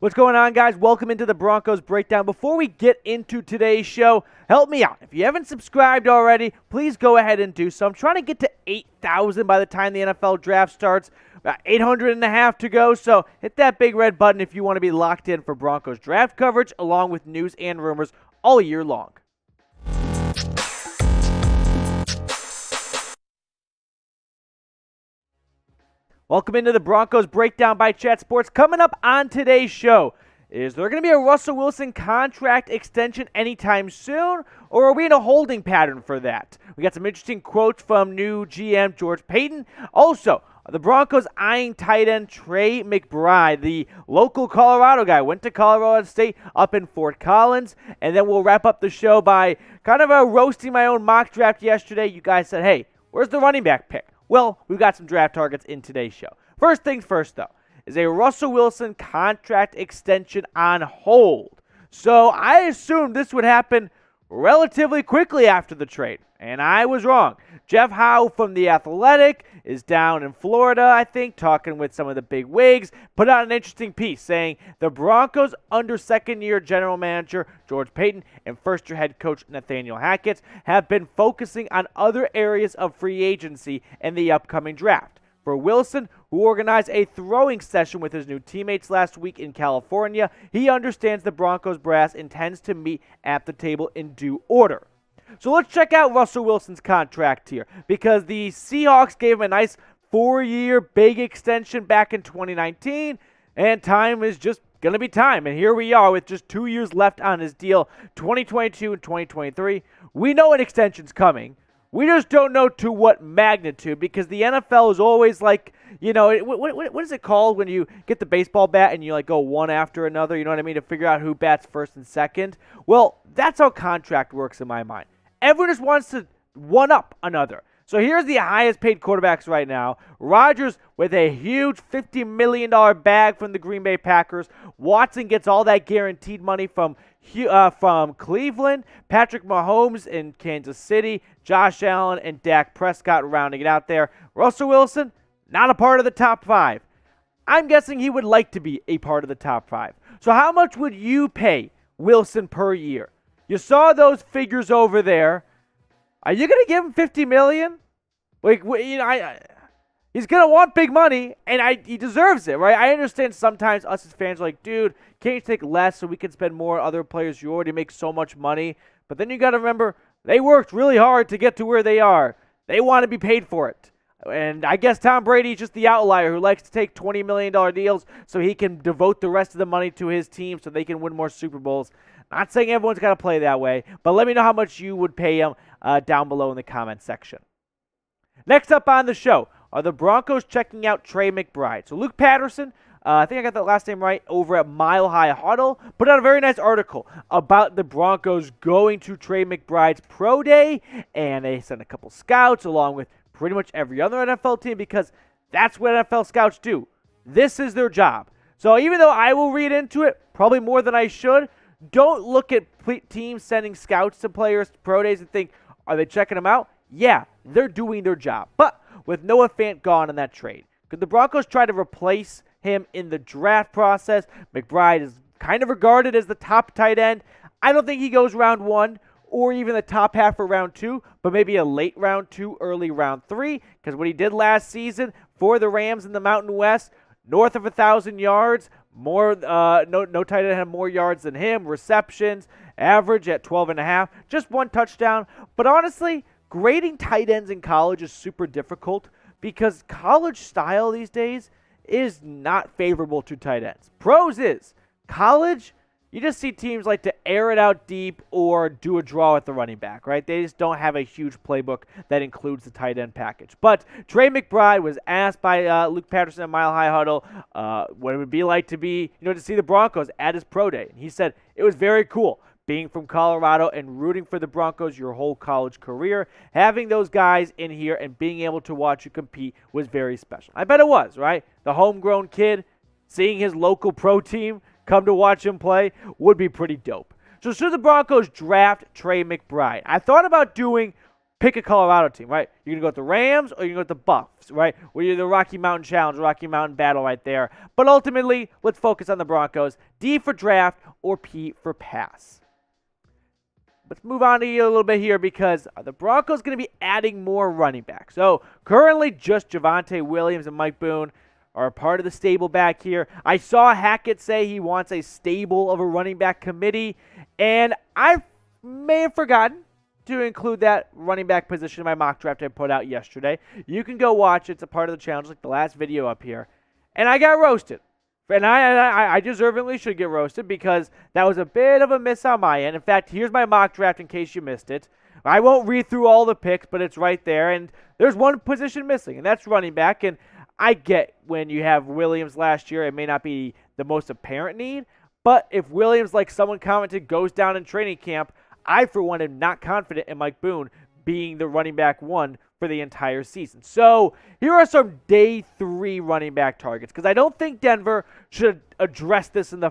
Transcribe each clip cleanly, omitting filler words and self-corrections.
What's going on, guys? Welcome into the Broncos Breakdown. Before we get into today's show, help me out. If you haven't subscribed already, please go ahead and do so. I'm trying to get to 8,000 by the time the NFL draft starts. About 800 and a half to go, so hit that big red button if you want to be locked in for Broncos draft coverage, along with news and rumors all year long. Welcome into the Broncos Breakdown by Chat Sports. Coming up on today's show, is there going to be a Russell Wilson contract extension anytime soon, or are we in a holding pattern for that? We got some interesting quotes from new GM George Paton. Also, the Broncos eyeing tight end Trey McBride, the local Colorado guy, went to Colorado State up in Fort Collins, and then we'll wrap up the show by kind of roasting my own mock draft yesterday. You guys said, hey, where's the running back pick? Well, we've got some draft targets in today's show. First things first, though, is a Russell Wilson contract extension on hold. So I assumed this would happen relatively quickly after the trade, and I was wrong. Jeff Howe from The Athletic is down in Florida, I think, talking with some of the big wigs, put out an interesting piece saying the Broncos under second-year general manager George Paton and first-year head coach Nathaniel Hackett have been focusing on other areas of free agency in the upcoming draft. For Wilson, who organized a throwing session with his new teammates last week in California, he understands the Broncos brass intends to meet at the table in due order. So let's check out Russell Wilson's contract here, because the Seahawks gave him a nice 4-year big extension back in 2019, and time is just going to be time. And here we are with just 2 years left on his deal, 2022 and 2023. We know an extension's coming. We just don't know to what magnitude, because the NFL is always like, you know, what is it called when you get the baseball bat and you like go one after another, you know what I mean, to figure out who bats first and second? Well, that's how contract works in my mind. Everyone just wants to one-up another. So here's the highest paid quarterbacks right now. Rodgers with a huge $50 million bag from the Green Bay Packers. Watson gets all that guaranteed money from Cleveland. Patrick Mahomes in Kansas City. Josh Allen and Dak Prescott rounding it out there. Russell Wilson, not a part of the top 5. I'm guessing he would like to be a part of the top 5. So how much would you pay Wilson per year? You saw those figures over there. Are you going to give him $50 million? Like, you know, he's going to want big money, and he deserves it, right? I understand sometimes us as fans are like, dude, can't you take less so we can spend more on other players? You already make so much money. But then you got to remember, they worked really hard to get to where they are. They want to be paid for it. And I guess Tom Brady's just the outlier who likes to take $20 million deals so he can devote the rest of the money to his team so they can win more Super Bowls. Not saying everyone's got to play that way, but let me know how much you would pay him down below in the comment section. Next up on the show are the Broncos checking out Trey McBride. So Luke Patterson, I think I got that last name right, over at Mile High Huddle, put out a very nice article about the Broncos going to Trey McBride's pro day, and they sent a couple scouts along with pretty much every other NFL team, because that's what NFL scouts do. This is their job. So even though I will read into it probably more than I should, don't look at teams sending scouts to players' pro days and think, are they checking them out? Yeah, they're doing their job. But with Noah Fant gone in that trade, could the Broncos try to replace him in the draft process? McBride is kind of regarded as the top tight end. I don't think he goes round 1 or even the top half for round 2, but maybe a late round 2, early round 3, because what he did last season for the Rams in the Mountain West, north of 1,000 yards, more no tight end had more yards than him, receptions, average at 12.5, just 1 touchdown. But honestly, grading tight ends in college is super difficult because college style these days is not favorable to tight ends. Pros is. College, you just see teams like to air it out deep or do a draw at the running back, right? They just don't have a huge playbook that includes the tight end package. But Trey McBride was asked by Luke Patterson at Mile High Huddle what it would be like to be, to see the Broncos at his pro day. And he said it was very cool being from Colorado and rooting for the Broncos your whole college career. Having those guys in here and being able to watch you compete was very special. I bet it was, right? The homegrown kid, seeing his local pro team come to watch him play would be pretty dope. So should the Broncos draft Trey McBride? I thought about doing pick a Colorado team, right? You're going to go with the Rams or you're going to go with the Buffs, right? Where you're the Rocky Mountain Challenge, Rocky Mountain Battle right there. But ultimately, let's focus on the Broncos. D for draft or P for pass. Let's move on to you a little bit here because the Broncos going to be adding more running backs. So currently just Javonte Williams and Mike Boone are a part of the stable back here. I saw Hackett say he wants a stable of a running back committee, and I may have forgotten to include that running back position in my mock draft I put out yesterday. You can go watch it. It's a part of the challenge, like the last video up here. And I got roasted. And I deservingly should get roasted because that was a bit of a miss on my end. In fact, here's my mock draft in case you missed it. I won't read through all the picks, but it's right there. And there's one position missing, and that's running back. And I get when you have Williams last year, it may not be the most apparent need. But if Williams, like someone commented, goes down in training camp, I, for one, am not confident in Mike Boone being the running back one for the entire season. So here are some day 3 running back targets because I don't think Denver should address this in the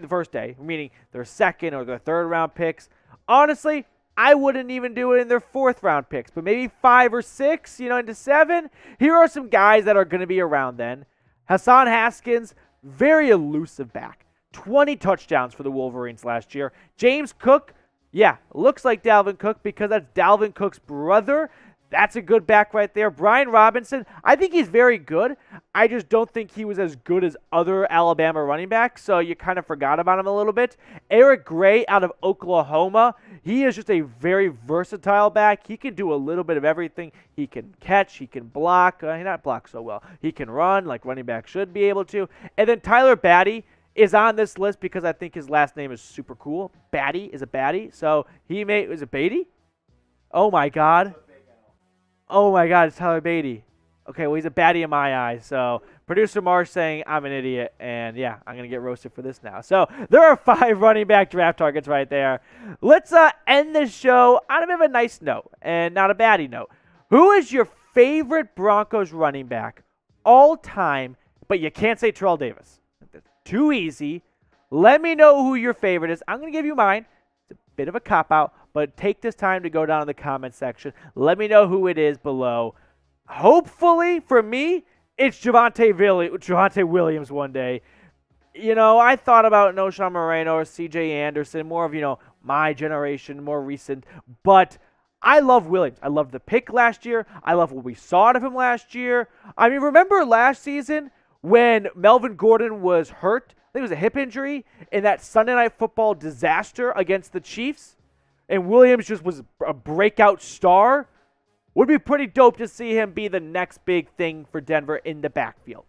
first day, meaning their second or their third round picks. Honestly, I wouldn't even do it in their 4th round picks, but maybe 5 or 6, into 7. Here are some guys that are going to be around then. Hassan Haskins, very elusive back. 20 touchdowns for the Wolverines last year. James Cook, yeah, looks like Dalvin Cook because that's Dalvin Cook's brother. That's a good back right there. Brian Robinson, I think he's very good. I just don't think he was as good as other Alabama running backs, so you kind of forgot about him a little bit. Eric Gray out of Oklahoma, he is just a very versatile back. He can do a little bit of everything. He can catch, he can block. He not block so well. He can run like running back should be able to. And then Tyler Batty is on this list because I think his last name is super cool. Batty is a baddie. So is it Beatty? Oh my God. Oh my God, it's Tyler Beatty. Okay, well, he's a baddie in my eyes. So producer Marsh saying I'm an idiot. And yeah, I'm going to get roasted for this now. So there are 5 running back draft targets right there. Let's end this show on a bit of a nice note and not a baddie note. Who is your favorite Broncos running back all time, but you can't say Terrell Davis? Too easy. Let me know who your favorite is. I'm going to give you mine. It's a bit of a cop-out, but take this time to go down in the comment section. Let me know who it is below. Hopefully, for me, it's Javonte Williams one day. I thought about Noshawn Moreno or C.J. Anderson, more of, my generation, more recent. But I love Williams. I love the pick last year. I love what we saw out of him last year. I mean, remember last season when Melvin Gordon was hurt? I think it was a hip injury in that Sunday Night Football disaster against the Chiefs. And Williams just was a breakout star. Would be pretty dope to see him be the next big thing for Denver in the backfield.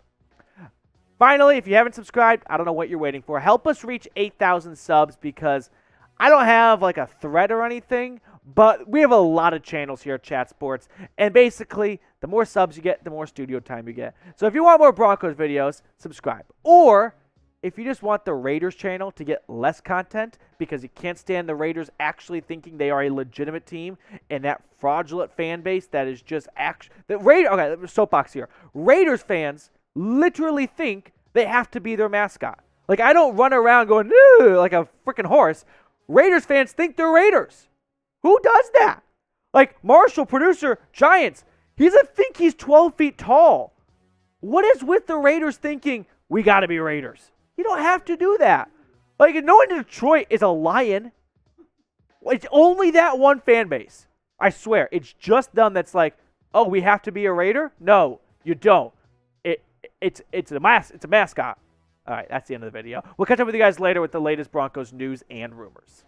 Finally, if you haven't subscribed, I don't know what you're waiting for. Help us reach 8,000 subs because I don't have like a thread or anything, but we have a lot of channels here at Chat Sports. And basically, the more subs you get, the more studio time you get. So if you want more Broncos videos, subscribe. Or if you just want the Raiders channel to get less content because you can't stand the Raiders actually thinking they are a legitimate team and that fraudulent fan base that is just okay, soapbox here. Raiders fans literally think they have to be their mascot. Like, I don't run around going, "Ooh," like a freaking horse. Raiders fans think they're Raiders. Who does that? Like Marshall, producer, Giants, he doesn't think he's 12 feet tall. What is with the Raiders thinking we got to be Raiders? You don't have to do that. Like, no one in Detroit is a Lion. It's only that one fan base. I swear. It's just them that's like, oh, we have to be a Raider? No, you don't. It's a mascot. All right, that's the end of the video. We'll catch up with you guys later with the latest Broncos news and rumors.